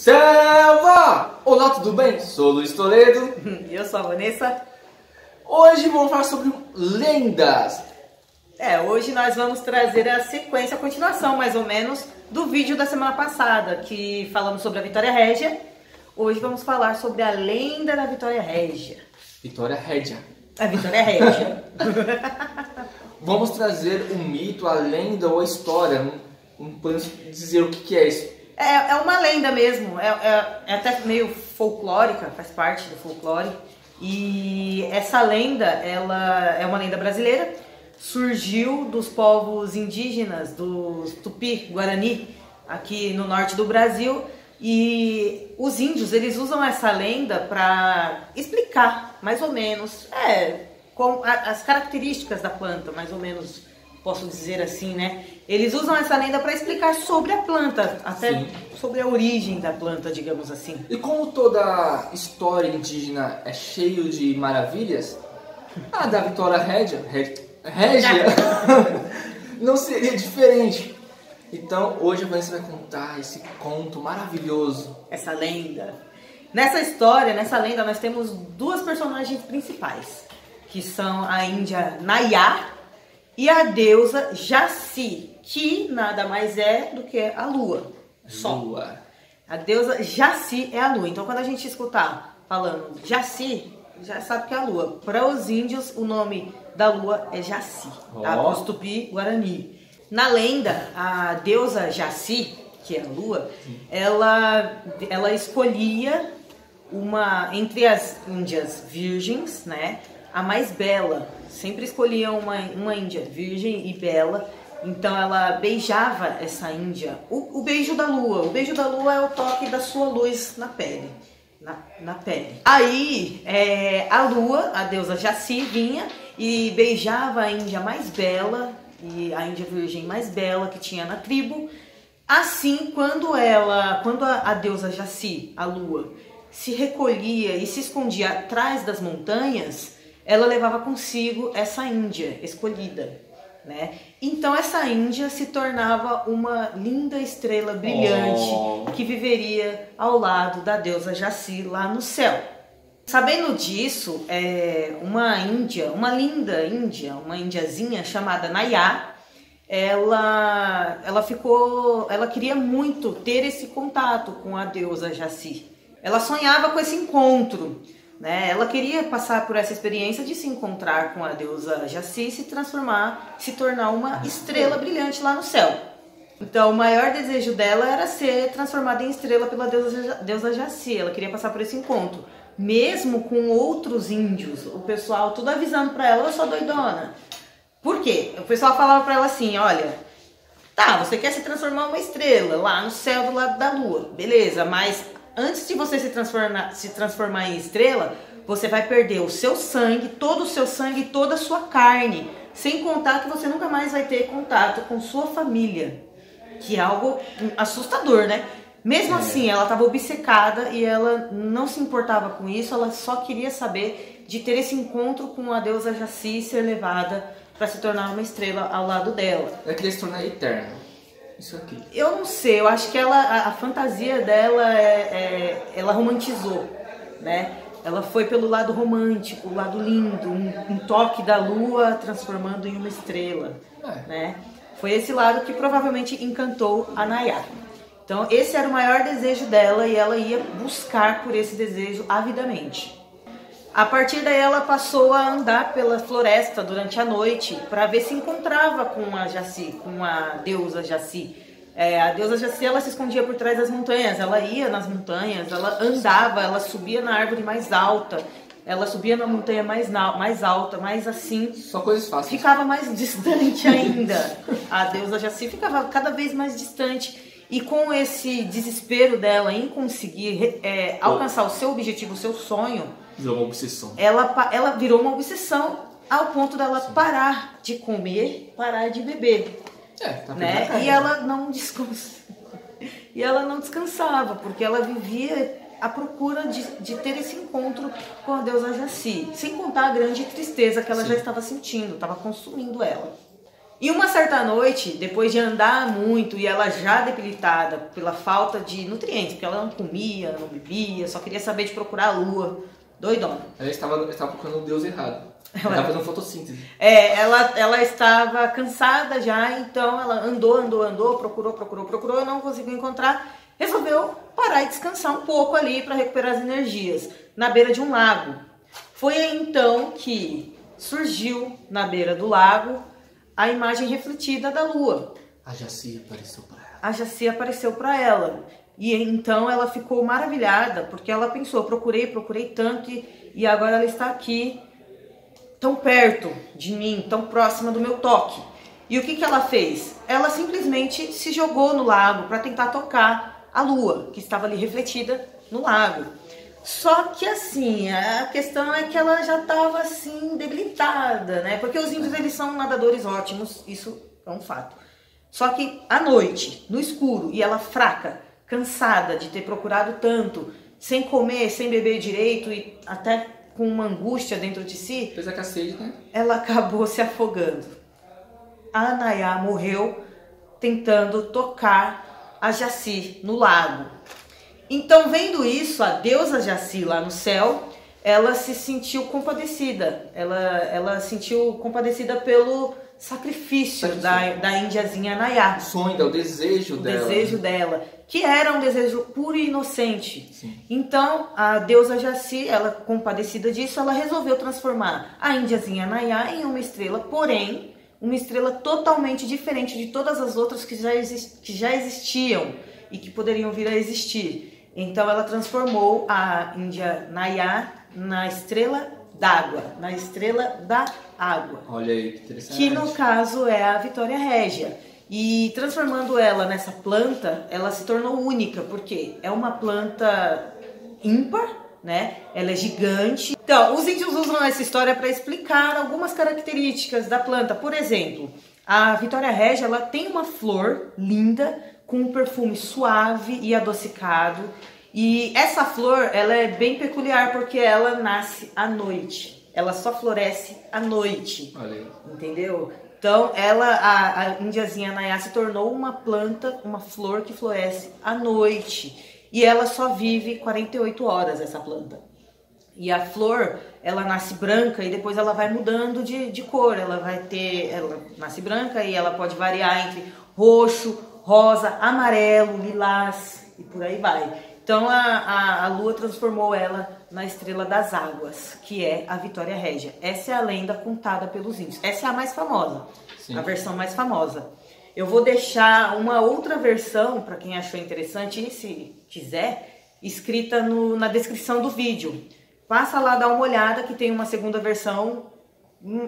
Selva! Olá, tudo bem? Sou o Luiz Toledo. Eu sou a Vanessa. Hoje vamos falar sobre lendas. Hoje nós vamos trazer a sequência, a continuação mais ou menos do vídeo da semana passada, que falamos sobre a Vitória Régia. Hoje vamos falar sobre a lenda da Vitória Régia. Vitória Régia. A Vitória Régia. Vamos trazer o mito, a lenda ou a história. Não podemos dizer o que é isso. É uma lenda mesmo, é até meio folclórica, faz parte do folclore. E essa lenda, ela é uma lenda brasileira, surgiu dos povos indígenas, dos Tupi, Guarani, aqui no norte do Brasil. E os índios, eles usam essa lenda para explicar, mais ou menos, as características da planta, mais ou menos, posso dizer assim, né? Eles usam essa lenda para explicar sobre a planta, até Sim. sobre a origem da planta, digamos assim. E como toda história indígena é cheio de maravilhas, a da Vitória Régia não seria diferente. Então, hoje a Vanessa vai contar esse conto maravilhoso. Essa lenda. Nessa história, nessa lenda, nós temos duas personagens principais, que são a índia Nayá e a deusa Jaci, que nada mais é do que a lua. Só. Lua. A deusa Jaci é a lua. Então, quando a gente escutar falando Jaci, já sabe que é a lua. Para os índios, o nome da lua é Jaci, tá? Para os Tupi Guarani. Na lenda, a deusa Jaci, que é a lua, ela escolhia entre as índias virgens, né, a mais bela. Sempre escolhia uma índia virgem e bela. Então ela beijava essa índia. O beijo da lua. O beijo da lua é o toque da sua luz na pele. Na pele. Aí a lua, a deusa Jaci, vinha e beijava a índia mais bela e a índia virgem mais bela que tinha na tribo. Assim, quando a deusa Jaci, a lua, se recolhia e se escondia atrás das montanhas, ela levava consigo essa índia escolhida, né? Então essa índia se tornava uma linda estrela brilhante que viveria ao lado da deusa Jaci lá no céu. Sabendo disso, uma linda índia, uma indiazinha chamada Nayá, ela queria muito ter esse contato com a deusa Jaci. Ela sonhava com esse encontro, né? Ela queria passar por essa experiência de se encontrar com a deusa Jaci e se tornar uma estrela brilhante lá no céu. Então, o maior desejo dela era ser transformada em estrela pela deusa Jaci. Ela queria passar por esse encontro, mesmo com outros índios. O pessoal tudo avisando pra ela: eu sou doidona. Por quê? O pessoal falava pra ela assim: olha, tá, você quer se transformar em uma estrela lá no céu do lado da lua, beleza, mas antes de você se transformar em estrela, você vai perder o seu sangue, todo o seu sangue e toda a sua carne. Sem contar que você nunca mais vai ter contato com sua família. Que é algo assustador, né? Mesmo assim, ela estava obcecada e ela não se importava com isso. Ela só queria saber de ter esse encontro com a deusa Jaci e ser levada para se tornar uma estrela ao lado dela. Ela queria se tornar eterna. Isso aqui. Eu não sei, eu acho que a fantasia dela ela romantizou, né? Ela foi pelo lado romântico, o lado lindo, um toque da lua transformando em uma estrela, né? Foi esse lado que provavelmente encantou a Nayá. Então esse era o maior desejo dela e ela ia buscar por esse desejo avidamente. A partir daí ela passou a andar pela floresta durante a noite para ver se encontrava com a Jaci, com a deusa Jaci. A deusa Jaci, ela se escondia por trás das montanhas, ela ia nas montanhas, ela andava, ela subia na árvore mais alta, ela subia na montanha mais alta, mais assim... Só coisas fáceis. Ficava mais distante ainda. A deusa Jaci ficava cada vez mais distante. E com esse desespero dela em conseguir alcançar o seu objetivo, o seu sonho... Virou uma obsessão. Ela virou uma obsessão ao ponto dela parar de comer, parar de beber. Né? E ela não descansava, porque ela vivia à procura de ter esse encontro com a deusa Jaci. Sem contar a grande tristeza que ela já estava sentindo, estava consumindo ela. E uma certa noite, depois de andar muito e ela já debilitada pela falta de nutrientes, porque ela não comia, não bebia, só queria saber de procurar a lua, doidona. Ela estava procurando o Deus errado. Ela estava fazendo fotossíntese. Ela estava cansada já, então ela andou, procurou e não conseguiu encontrar. Resolveu parar e descansar um pouco ali para recuperar as energias, na beira de um lago. Foi aí então que surgiu na beira do lago a imagem refletida da lua. A Jaci apareceu para ela. A Jaci apareceu para ela. E então ela ficou maravilhada, porque ela pensou, procurei tanto e agora ela está aqui, tão perto de mim, tão próxima do meu toque. E o que ela fez? Ela simplesmente se jogou no lago para tentar tocar a lua, que estava ali refletida no lago. Só que assim, a questão é que ela já estava assim, debilitada, né? Porque os índios, eles são nadadores ótimos, isso é um fato. Só que à noite, no escuro, e ela fraca, cansada de ter procurado tanto, sem comer, sem beber direito e até com uma angústia dentro de si, fez a cacete, né? Ela acabou se afogando. A Nayá morreu tentando tocar a Jaci no lago. Então, vendo isso, a deusa Jaci lá no céu, ela se sentiu compadecida. Ela sentiu compadecida pelo sacrifício da índiazinha Nayá. O sonho dela, o desejo dela. O desejo dela, que era um desejo puro e inocente. Sim. Então, a deusa Jaci, ela compadecida disso, ela resolveu transformar a índiazinha Nayá em uma estrela, porém, uma estrela totalmente diferente de todas as outras que já existiam e que poderiam vir a existir. Então, ela transformou a Índia Nayá na estrela d'água, na estrela da água. Olha aí, que interessante. Que no caso é a Vitória Régia. E transformando ela nessa planta, ela se tornou única, porque é uma planta ímpar, né? Ela é gigante. Então, os índios usam essa história para explicar algumas características da planta. Por exemplo, a Vitória Régia, ela tem uma flor linda, com um perfume suave e adocicado. E essa flor, ela é bem peculiar porque ela nasce à noite. Ela só floresce à noite. Olha aí. Entendeu? Então, a índiazinha Nayá se tornou uma planta, uma flor que floresce à noite. E ela só vive 48 horas, essa planta. E a flor, ela nasce branca e depois ela vai mudando de cor. Ela nasce branca e ela pode variar entre roxo, rosa, amarelo, lilás e por aí vai. Então a lua transformou ela na estrela das águas, que é a Vitória Régia. Essa é a lenda contada pelos índios. Essa é a mais famosa, Sim. A versão mais famosa. Eu vou deixar uma outra versão, para quem achou interessante, e se quiser, escrita na descrição do vídeo. Passa lá, dá uma olhada, que tem uma segunda versão.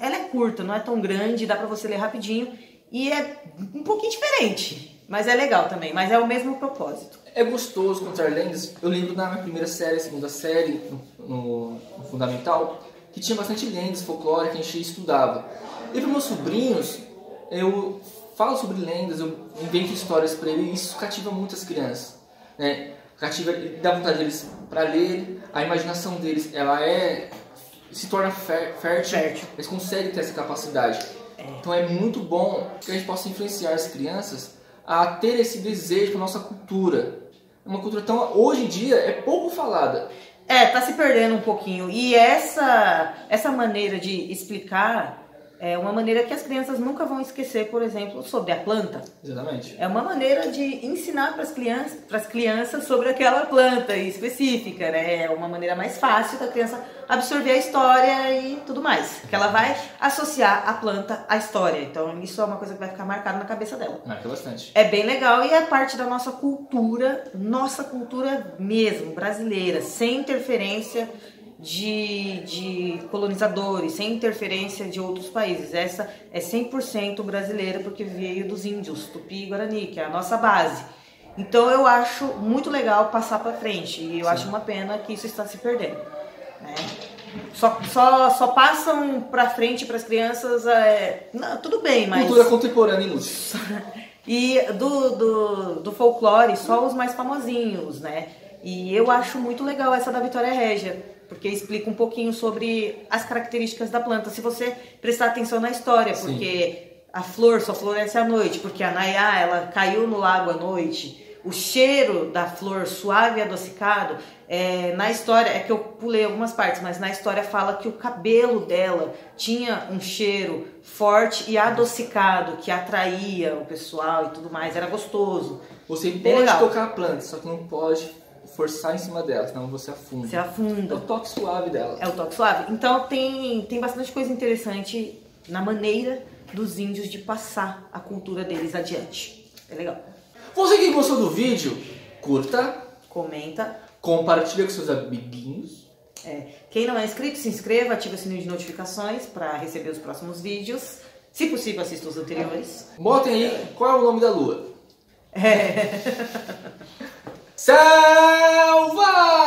Ela é curta, não é tão grande, dá para você ler rapidinho. E é um pouquinho diferente, mas é legal também, mas é o mesmo propósito. É gostoso contar lendas. Eu lembro na minha primeira série, segunda série, no Fundamental, que tinha bastante lendas, folclore, que a gente estudava. E para meus sobrinhos, eu falo sobre lendas, eu invento histórias para eles, e isso cativa muitas crianças, né? Dá vontade deles para ler, a imaginação deles, se torna fértil, eles conseguem ter essa capacidade. Então é muito bom que a gente possa influenciar as crianças a ter esse desejo para nossa cultura. Uma cultura tão, hoje em dia, é pouco falada. Tá se perdendo um pouquinho. E essa maneira de explicar é uma maneira que as crianças nunca vão esquecer, por exemplo, sobre a planta. Exatamente. É uma maneira de ensinar para as crianças sobre aquela planta específica, né? É uma maneira mais fácil da criança absorver a história e tudo mais. Que ela vai associar a planta à história. Então isso é uma coisa que vai ficar marcada na cabeça dela. Marca bastante. É bem legal e é parte da nossa cultura mesmo, brasileira, sem interferência de colonizadores, sem interferência de outros países. Essa é 100% brasileira porque veio dos índios, Tupi e Guarani, que é a nossa base. Então eu acho muito legal passar para frente e eu acho uma pena que isso está se perdendo, né? Só passam para frente para as crianças, não, tudo bem, mas... Cultura contemporânea inútil. E do folclore, só os mais famosinhos, né? E eu acho muito legal essa da Vitória Régia, porque explica um pouquinho sobre as características da planta, se você prestar atenção na história, porque a flor só floresce à noite, porque a Nayá, ela caiu no lago à noite. O cheiro da flor suave e adocicado, na história, é que eu pulei algumas partes, mas na história fala que o cabelo dela tinha um cheiro forte e adocicado, que atraía o pessoal e tudo mais, era gostoso. Você pode tocar a planta, só que não pode forçar em cima dela, senão você afunda. Você afunda. É o toque suave dela. É o toque suave. Então tem bastante coisa interessante na maneira dos índios de passar a cultura deles adiante. É legal. Você que gostou do vídeo, curta, comenta, compartilha com seus amiguinhos. Quem não é inscrito, se inscreva, ativa o sininho de notificações para receber os próximos vídeos. Se possível, assista os anteriores. Botem aí qual é o nome da lua. Selva!